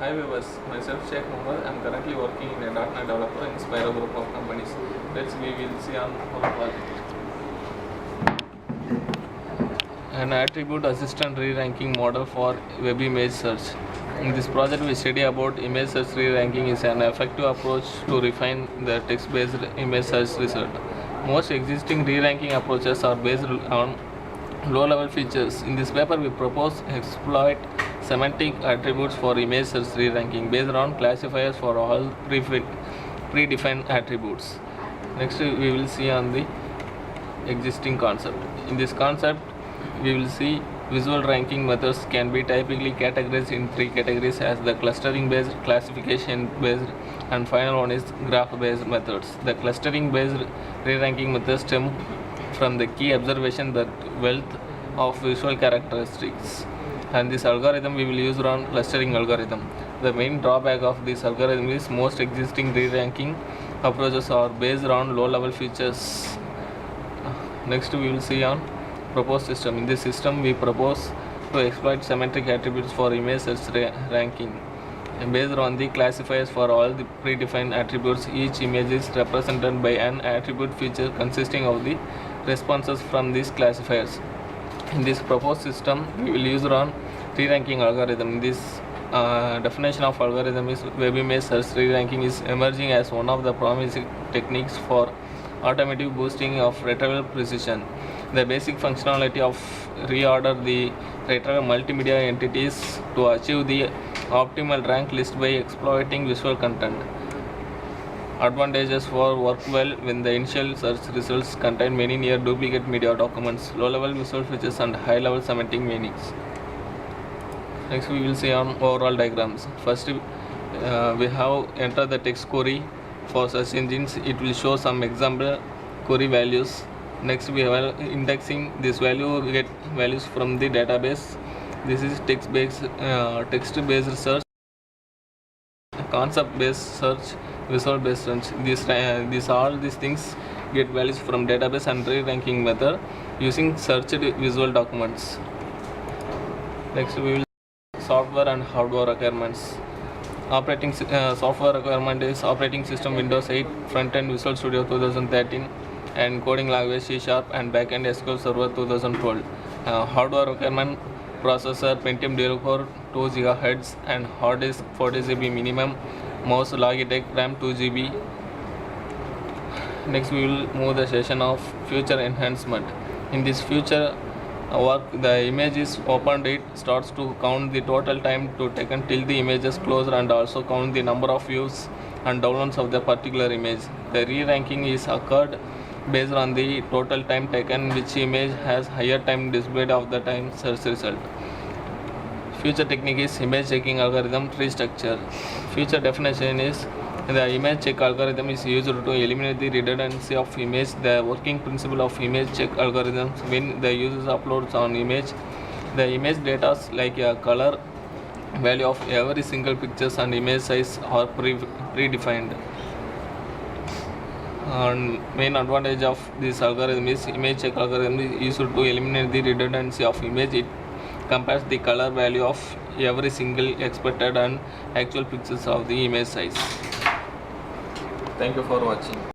Hi viewers, myself Sheikh Mohammed. I am currently working in a .NET developer in Spiro Group of companies. We will see on our project. An attribute assistant re-ranking model for web image search. In this project, we study about image search re-ranking is an effective approach to refine the text-based image search result. Most existing re-ranking approaches are based on low-level features. In this paper, we propose exploit semantic attributes for image search re-ranking based on classifiers for all predefined attributes. Next, we will see on the existing concept. In this concept, we will see visual ranking methods can be typically categorized in three categories as the clustering based, classification based, and final one is graph based methods. The clustering based re-ranking methods stem from the key observation that wealth of visual characteristics, and this algorithm we will use around clustering algorithm. The main drawback of this algorithm is most existing re-ranking approaches are based on low level features. Next we will see on proposed system. In this system we propose to exploit semantic attributes for image search ranking. And based on the classifiers for all the predefined attributes, each image is represented by an attribute feature consisting of the responses from these classifiers. In this proposed system, we will use on re-ranking algorithm. This definition of algorithm is web image search re-ranking is emerging as one of the promising techniques for automatic boosting of retrieval precision. The basic functionality of reorder the retrieval multimedia entities to achieve the optimal rank list by exploiting visual content. Advantages for work well when the initial search results contain many near duplicate media documents, low-level visual features, and high-level semantic meanings. Next, we will see on overall diagrams. First, we have enter the text query for search engines. It will show some example query values. Next, we have indexing. This value get values from the database. This is text-based search, concept-based search, visual-based search. These things get values from database and re-ranking method using searched visual documents. Next, we will software and hardware requirements. Software requirement is operating system Windows 8, front-end Visual Studio 2013, and coding language C# and backend SQL Server 2012. Hardware requirement processor Pentium Dual Core 2 GHz and hard disk 40 GB minimum, mouse Logitech, RAM 2 GB. Next we will move the session of future enhancement. In this future work, the image is opened, it starts to count the total time to take until the image is closed and also count the number of views and downloads of the particular image. The re-ranking is occurred based on the total time taken, which image has higher time displayed of the time search result. Future technique is image checking algorithm tree structure. Future definition is the image check algorithm is used to eliminate the redundancy of image. The working principle of image check algorithms when the user uploads on image, the image data like a color, value of every single pictures and image size are predefined. And main advantage of this algorithm is image check algorithm is used to eliminate the redundancy of image. It compares the color value of every single expected and actual pixels of the image size. Thank you for watching.